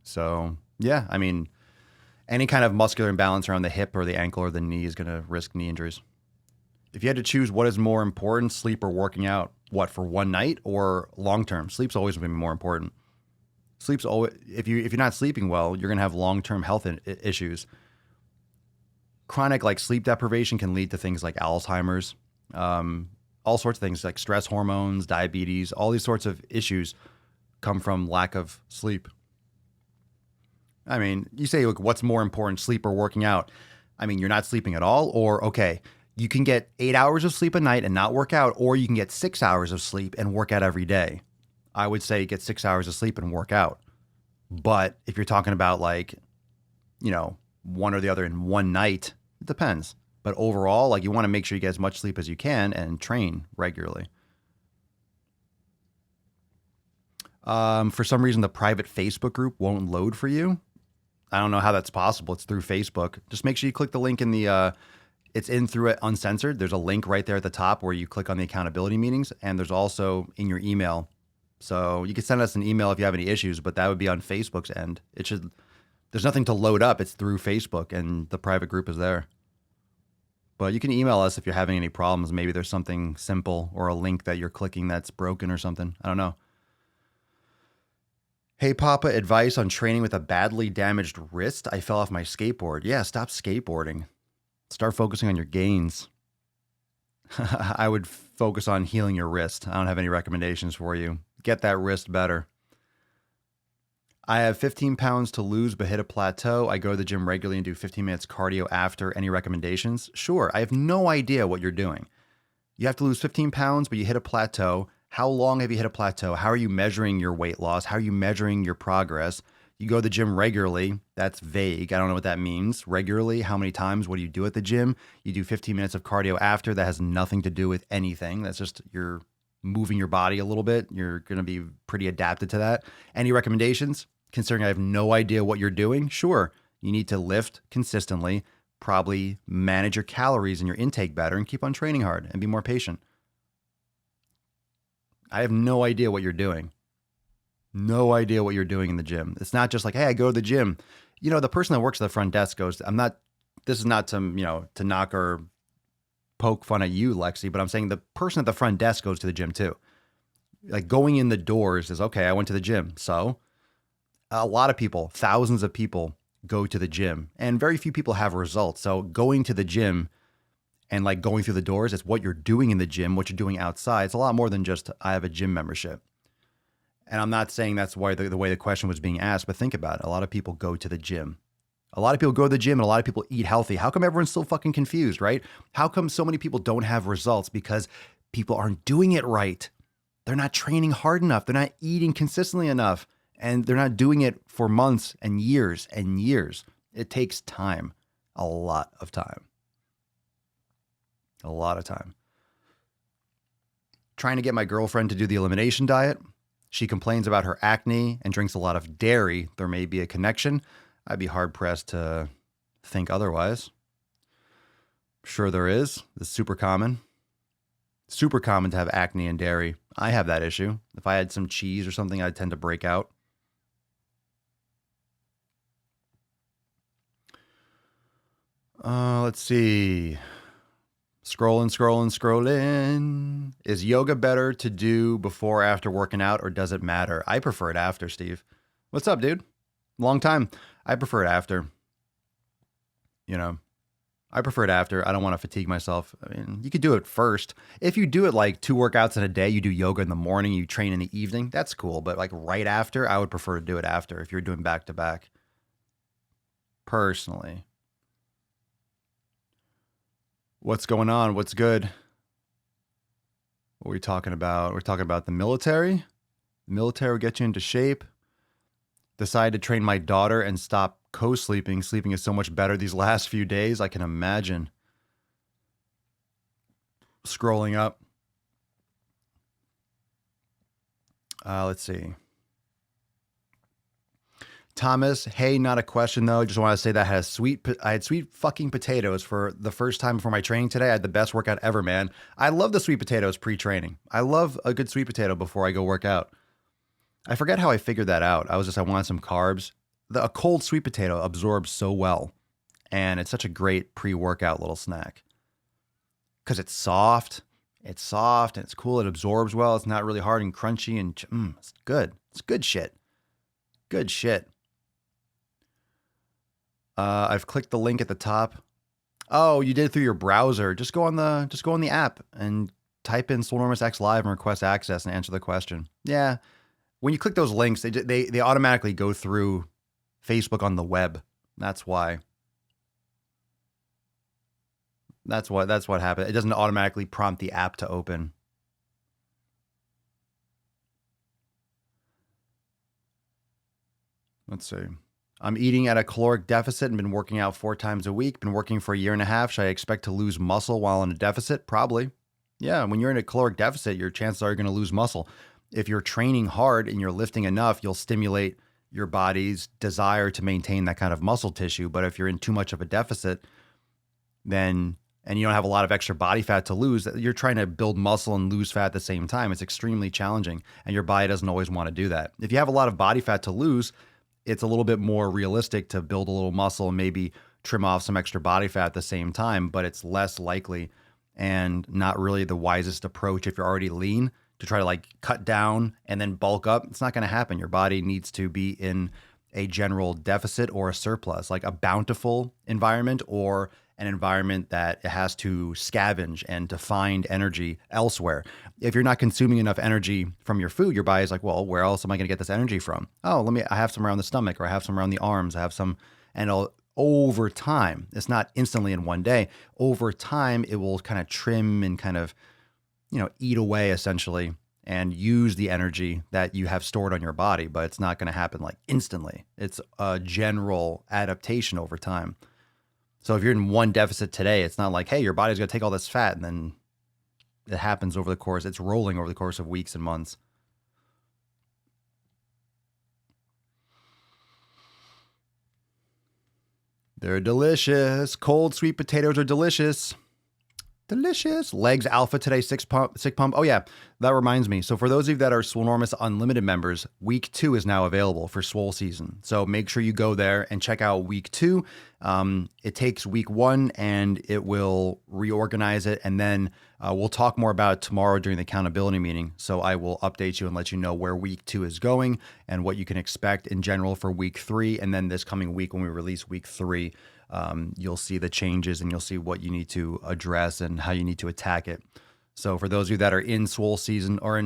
So yeah, I mean, any kind of muscular imbalance around the hip or the ankle or the knee is going to risk knee injuries. If you had to choose what is more important, sleep or working out, what, for one night or long term? Sleep's always going to be more important. Sleep's always, if you're not sleeping well, you're going to have long-term health issues. Chronic like sleep deprivation can lead to things like Alzheimer's, all sorts of things like stress hormones, diabetes, all these sorts of issues come from lack of sleep. I mean, you say, look, what's more important, sleep or working out? I mean, you're not sleeping at all, or okay, you can get 8 hours of sleep a night and not work out, or you can get 6 hours of sleep and work out every day. I would say get 6 hours of sleep and work out. But if you're talking about like, one or the other in one night, it depends. But overall, like you want to make sure you get as much sleep as you can and train regularly. For some reason, the private Facebook group won't load for you. I don't know how that's possible. It's through Facebook. Just make sure you click the link in the, it's in through it uncensored. There's a link right there at the top where you click on the accountability meetings. And there's also in your email. So you can send us an email if you have any issues, but that would be on Facebook's end. There's nothing to load up. It's through Facebook and the private group is there. But you can email us if you're having any problems. Maybe there's something simple or a link that you're clicking that's broken or something. I don't know. Hey, Papa, advice on training with a badly damaged wrist. I fell off my skateboard. Yeah, stop skateboarding. Start focusing on your gains. I would focus on healing your wrist. I don't have any recommendations for you. Get that wrist better. I have 15 pounds to lose, but hit a plateau. I go to the gym regularly and do 15 minutes cardio after. Any recommendations? Sure. I have no idea what you're doing. You have to lose 15 pounds, but you hit a plateau. How long have you hit a plateau? How are you measuring your weight loss? How are you measuring your progress? You go to the gym regularly. That's vague. I don't know what that means. Regularly, how many times? What do you do at the gym? You do 15 minutes of cardio after. That has nothing to do with anything. That's just you're moving your body a little bit. You're going to be pretty adapted to that. Any recommendations? Considering I have no idea what you're doing, sure. You need to lift consistently, probably manage your calories and your intake better, and keep on training hard and be more patient. I have no idea what you're doing. No idea what you're doing in the gym. It's not just like, hey, I go to the gym. The person that works at the front desk goes, this is not to knock or poke fun at you, Lexi, but I'm saying the person at the front desk goes to the gym too. Like going in the doors is, okay, I went to the gym. So a lot of people, thousands of people go to the gym and very few people have results. So going to the gym and like going through the doors, it's what you're doing in the gym, what you're doing outside. It's a lot more than just, I have a gym membership. And I'm not saying that's why the way the question was being asked, but think about it. A lot of people go to the gym. A lot of people go to the gym and a lot of people eat healthy. How come everyone's still fucking confused, right? How come so many people don't have results? Because people aren't doing it right. They're not training hard enough. They're not eating consistently enough. And they're not doing it for months and years and years. It takes time, a lot of time. A lot of time. Trying to get my girlfriend to do the elimination diet. She complains about her acne and drinks a lot of dairy. There may be a connection. I'd be hard pressed to think otherwise. Sure there is. It's super common. Super common to have acne and dairy. I have that issue. If I had some cheese or something, I'd tend to break out. Let's see. Scrolling. Is yoga better to do before or after working out, or does it matter? I prefer it after, Steve. What's up, dude? Long time. I prefer it after. You know, I prefer it after. I don't want to fatigue myself. I mean, you could do it first. If you do it like 2 workouts in a day, you do yoga in the morning, you train in the evening, that's cool. But like right after, I would prefer to do it after if you're doing back to back. Personally. What's going on? What's good? What are we talking about? We're talking about the military. The military will get you into shape. Decided to train my daughter and stop co-sleeping. Sleeping is so much better these last few days. I can imagine. Scrolling up. Let's see. Thomas, hey, not a question though. Just want to say that I had sweet fucking potatoes for the first time before my training today. I had the best workout ever, man. I love the sweet potatoes pre-training. I love a good sweet potato before I go work out. I forget how I figured that out. I wanted some carbs. A cold sweet potato absorbs so well, and it's such a great pre-workout little snack because it's soft. It's soft and it's cool. It absorbs well. It's not really hard and crunchy and it's good. It's good shit. Good shit. I've clicked the link at the top. Oh, you did it through your browser. Just go on the app and type in Swolenormous X Live and request access and answer the question. Yeah. When you click those links, they automatically go through Facebook on the web. That's why. That's what happened. It doesn't automatically prompt the app to open. Let's see. I'm eating at a caloric deficit and been working out 4 times a week. Been working for a year and a half. Should I expect to lose muscle while in a deficit? Probably. Yeah, when you're in a caloric deficit, your chances are you're going to lose muscle. If you're training hard and you're lifting enough, you'll stimulate your body's desire to maintain that kind of muscle tissue. But if you're in too much of a deficit, and you don't have a lot of extra body fat to lose, you're trying to build muscle and lose fat at the same time. It's extremely challenging, and your body doesn't always want to do that. If you have a lot of body fat to lose, it's a little bit more realistic to build a little muscle and maybe trim off some extra body fat at the same time, but it's less likely and not really the wisest approach if you're already lean to try to like cut down and then bulk up. It's not going to happen. Your body needs to be in a general deficit or a surplus, like a bountiful environment or an environment that it has to scavenge and to find energy elsewhere. If you're not consuming enough energy from your food, your body's like, well, where else am I going to get this energy from? Oh, I have some around the stomach, or I have some around the arms. I have some, and over time, it's not instantly in one day. Over time, it will kind of trim and kind of, eat away essentially and use the energy that you have stored on your body, but it's not going to happen like instantly. It's a general adaptation over time. So if you're in one deficit today, it's not like, hey, your body's going to take all this fat and then it happens over the course. It's rolling over the course of weeks and months. They're delicious. Cold sweet potatoes are delicious. Delicious. Legs Alpha today, sick pump. Oh yeah, that reminds me. So for those of you that are Swolenormous Unlimited members, week 2 is now available for Swole season. So make sure you go there and check out week 2. It takes week 1 and it will reorganize it. And then we'll talk more about it tomorrow during the accountability meeting. So I will update you and let you know where week 2 is going and what you can expect in general for week 3. And then this coming week, when we release week 3, you'll see the changes and you'll see what you need to address and how you need to attack it. So for those of you that are in Swole season or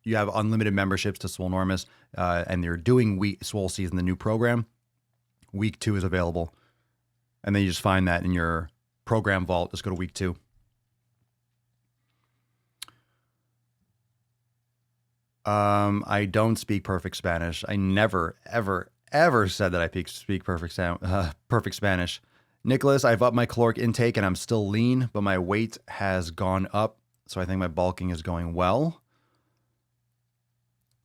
you have unlimited memberships to Swolenormous and you're doing Swole season, the new program, week 2 is available. And then you just find that in your program vault. Just go to week 2. I don't speak perfect Spanish. I never, ever said that I speak perfect Spanish. Nicholas, I've upped my caloric intake and I'm still lean, but my weight has gone up. So I think my bulking is going well.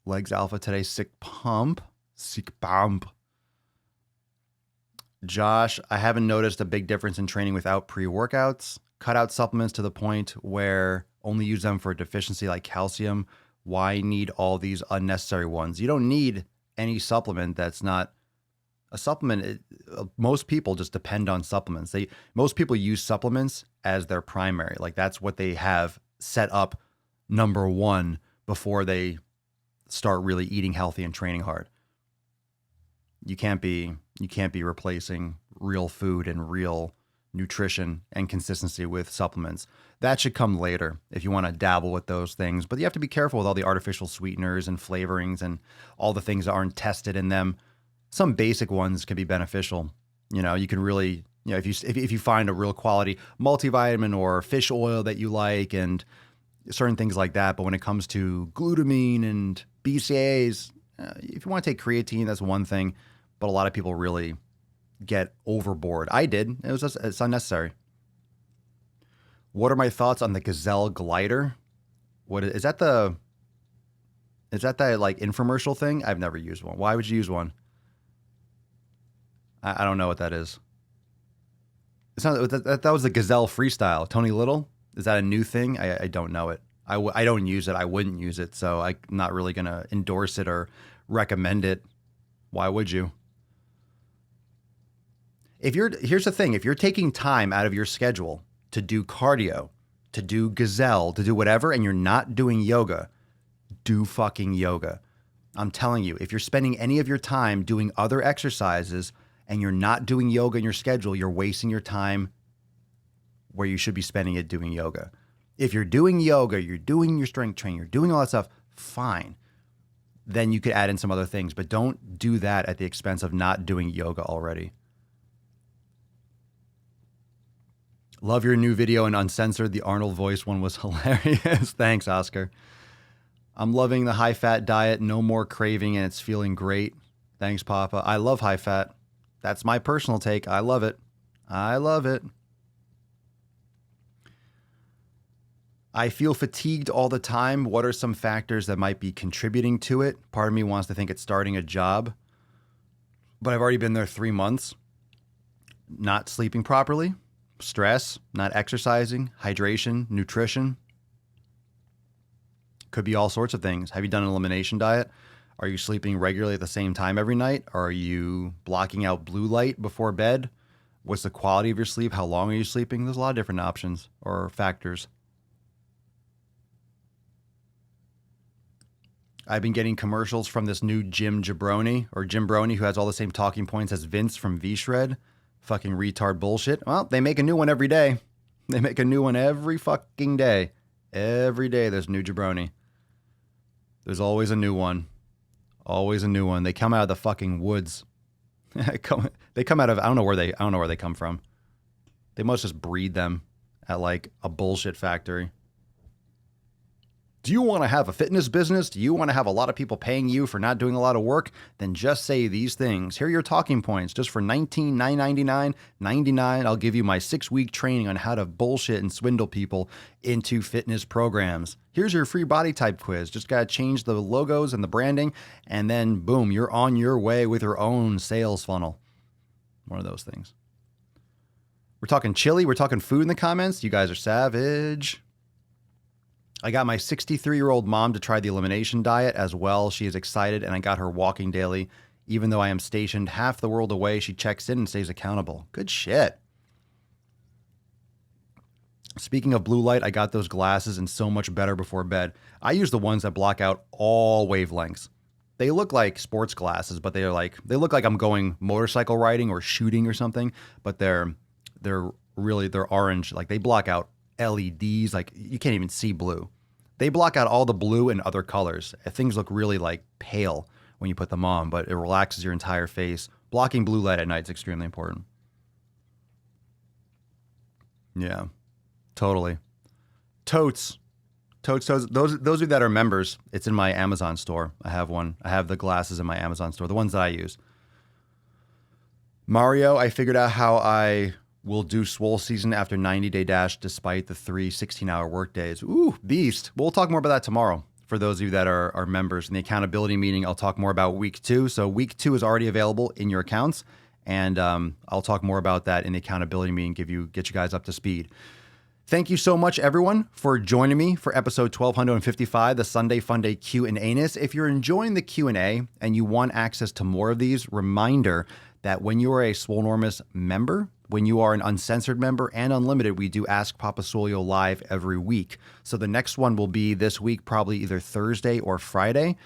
Legs Alpha today, sick pump. Josh, I haven't noticed a big difference in training without pre-workouts. Cut out supplements to the point where only use them for a deficiency like calcium. Why need all these unnecessary ones? You don't need any supplement that's not a supplement. Most people just depend on supplements. Most people use supplements as their primary. Like that's what they have set up number one before they start really eating healthy and training hard. You can't be replacing real food and real nutrition and consistency with supplements. That should come later if you want to dabble with those things. But you have to be careful with all the artificial sweeteners and flavorings and all the things that aren't tested in them. Some basic ones can be beneficial. You know, you can really, you know, if you find a real quality multivitamin or fish oil that you like and certain things like that. But when it comes to glutamine and BCAAs, if you want to take creatine, that's one thing. But a lot of people really get overboard. I did. It's unnecessary. What are my thoughts on the Gazelle glider? What is that? Is that like infomercial thing? I've never used one. Why would you use one? I don't know what that is. It's not that was the Gazelle freestyle. Tony Little. Is that a new thing? I don't know it. I don't use it. I wouldn't use it. So I'm not really going to endorse it or recommend it. Why would you? Here's the thing. If you're taking time out of your schedule to do cardio, to do Gazelle, to do whatever, and you're not doing yoga, do fucking yoga. I'm telling you, if you're spending any of your time doing other exercises and you're not doing yoga in your schedule, you're wasting your time where you should be spending it doing yoga. If you're doing yoga, you're doing your strength training, you're doing all that stuff, fine. Then you could add in some other things, but don't do that at the expense of not doing yoga already. Love your new video and uncensored. The Arnold voice one was hilarious. Thanks, Oscar. I'm loving the high-fat diet. No more craving, and it's feeling great. Thanks, Papa. I love high-fat. That's my personal take. I love it. I love it. I feel fatigued all the time. What are some factors that might be contributing to it? Part of me wants to think it's starting a job, but I've already been there 3 months. Not sleeping properly. Stress, not exercising, hydration, nutrition. Could be all sorts of things. Have you done an elimination diet? Are you sleeping regularly at the same time every night? Are you blocking out blue light before bed? What's the quality of your sleep? How long are you sleeping? There's a lot of different options or factors. I've been getting commercials from this new Jim Brony, who has all the same talking points as Vince from V-Shred. Fucking retard bullshit. Well, they make a new one every day. They make a new one every fucking day. Every day there's new jabroni. There's always a new one. Always a new one. They come out of the fucking woods. They come out of I don't know where they come from. They must just breed them at like a bullshit factory. Do you want to have a fitness business? Do you want to have a lot of people paying you for not doing a lot of work? Then just say these things. Here are your talking points. Just for $19,999.99, I'll give you my 6-week training on how to bullshit and swindle people into fitness programs. Here's your free body type quiz. Just got to change the logos and the branding, and then boom, you're on your way with your own sales funnel. One of those things. We're talking chili. We're talking food in the comments. You guys are savage. I got my 63-year-old mom to try the elimination diet as well. She is excited, and I got her walking daily. Even though I am stationed half the world away, she checks in and stays accountable. Good shit. Speaking of blue light, I got those glasses and so much better before bed. I use the ones that block out all wavelengths. They look like sports glasses, but they look like I'm going motorcycle riding or shooting or something, but they're orange. Like they block out LEDs, like you can't even see blue. They block out all the blue and other colors. Things look really like pale when you put them on, but it relaxes your entire face. Blocking blue light at night is extremely important. Yeah, totally. Totes. Those of you that are members, it's in my Amazon store. I have one. I have the glasses in my Amazon store, the ones that I use. Mario, I figured out how I will do Swole season after 90-day dash despite the 3 16-hour work days. Ooh, beast. We'll talk more about that tomorrow. For those of you that are members in the accountability meeting, I'll talk more about week 2. So week 2 is already available in your accounts. And I'll talk more about that in the accountability meeting, get you guys up to speed. Thank you so much, everyone, for joining me for episode 1255, the Sunday Funday Q&Anus. If you're enjoying the Q&A and you want access to more of these, reminder that when you are a Swolenormous member, when you are an uncensored member and unlimited, we do Ask Papa Swolio live every week. So the next one will be this week, probably either Thursday or Friday.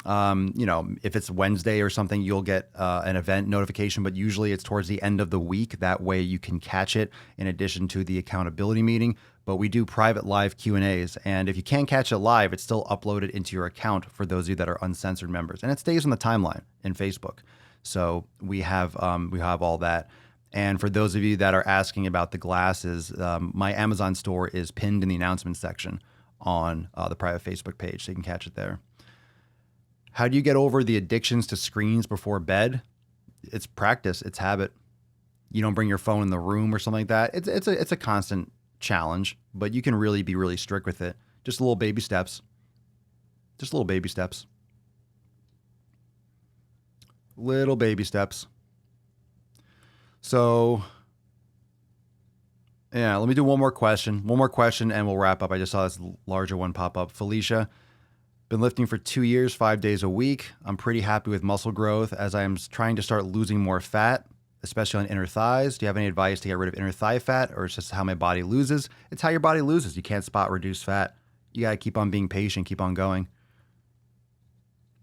If it's Wednesday or something, you'll get an event notification, but usually it's towards the end of the week. That way you can catch it in addition to the accountability meeting. But we do private live Q&As. And if you can't catch it live, it's still uploaded into your account for those of you that are uncensored members. And it stays on the timeline in Facebook. So we have all that. And for those of you that are asking about the glasses, my Amazon store is pinned in the announcement section on the private Facebook page, so you can catch it there. How do you get over the addictions to screens before bed? It's practice. It's habit. You don't bring your phone in the room or something like that. It's a constant challenge, but you can really be really strict with it. Just little baby steps. Just little baby steps. Little baby steps. So, yeah, let me do one more question. One more question and we'll wrap up. I just saw this larger one pop up. Felicia. Been lifting for 2 years, 5 days a week. I'm pretty happy with muscle growth as I am trying to start losing more fat, especially on inner thighs. Do you have any advice to get rid of inner thigh fat, or it's just how my body loses? It's how your body loses. You can't spot reduce fat. You got to keep on being patient, keep on going.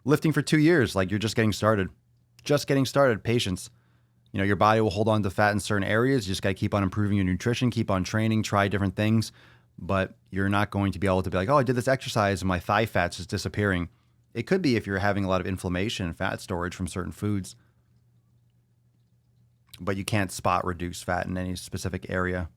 Lifting for 2 years, like you're just getting started. Just getting started, patience. Your body will hold on to fat in certain areas. You just got to keep on improving your nutrition, keep on training, try different things. But you're not going to be able to be like, oh, I did this exercise and my thigh fat's just disappearing. It could be if you're having a lot of inflammation and fat storage from certain foods. But you can't spot reduce fat in any specific area.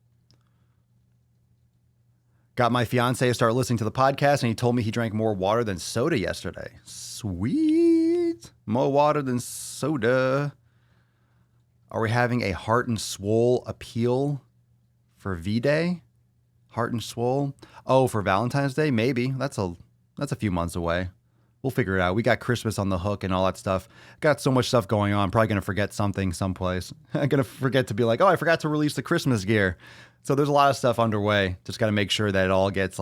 Got my fiance to start listening to the podcast, and he told me he drank more water than soda yesterday. Sweet. More water than soda. Are we having a Heart and Swole appeal for V-Day? Heart and Swole? Oh, for Valentine's Day? Maybe. That's a few months away. We'll figure it out. We got Christmas on the hook and all that stuff. Got so much stuff going on. Probably going to forget something someplace. I'm going to forget to be like, oh, I forgot to release the Christmas gear. So there's a lot of stuff underway. Just got to make sure that it all gets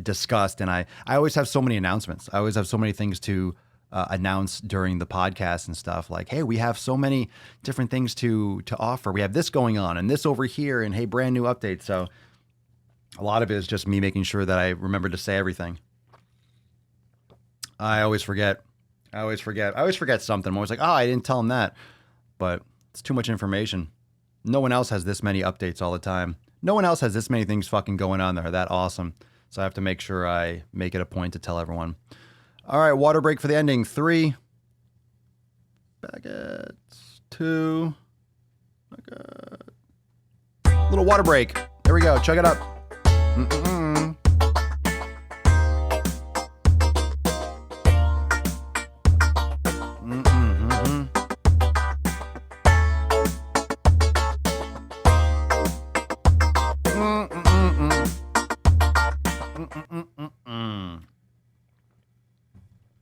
discussed. And I always have so many announcements. I always have so many things to announce during the podcast and stuff, like, hey, we have so many different things to offer. We have this going on and this over here, and hey, brand new updates. So a lot of it is just me making sure that I remember to say everything. I always forget. I always forget something. I'm always like, oh, I didn't tell him that. But it's too much information. No one else has this many updates all the time. No one else has this many things fucking going on that are that awesome. So I have to make sure I make it a point to tell everyone. All right, water break for the ending. 3 baguettes. 2 baguettes. Little water break. There we go. Chug it up.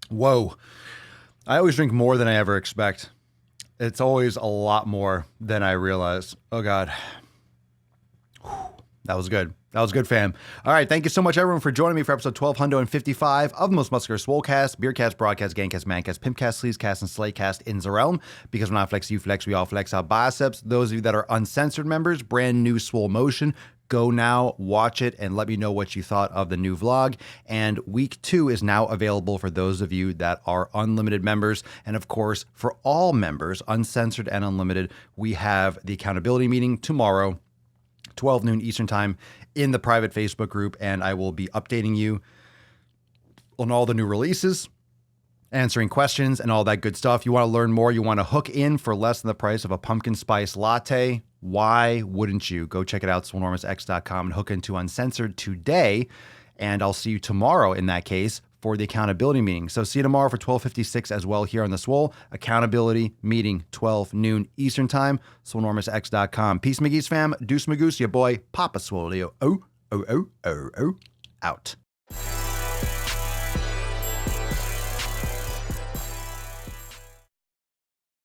Whoa. I always drink more than I ever expect. It's always a lot more than I realize. Oh, God. That was good. That was good, fam. All right. Thank you so much, everyone, for joining me for episode 1255 of the Most Muscular Swolecast, Beardcast, Broadcast, Gangcast, Mancast, Pimpcast, Sleazecast, and Slaycast in the realm. Because when I flex, you flex, we all flex our biceps. Those of you that are uncensored members, brand new Swole Motion. Go now, watch it, and let me know what you thought of the new vlog. And week 2 is now available for those of you that are unlimited members. And of course, for all members, uncensored and unlimited, we have the accountability meeting tomorrow, 12 noon Eastern time, in the private Facebook group. And I will be updating you on all the new releases, answering questions, and all that good stuff. You want to learn more, you want to hook in for less than the price of a pumpkin spice latte. Why wouldn't you? Go check it out, swolenormousx.com, and hook into Uncensored today. And I'll see you tomorrow in that case for the accountability meeting. So see you tomorrow for 12:56 as well here on the Swole. Accountability meeting, 12 noon Eastern time, swolenormousx.com. Peace, McGee's fam. Deuce Magoose, your boy, Papa Swolio. Out.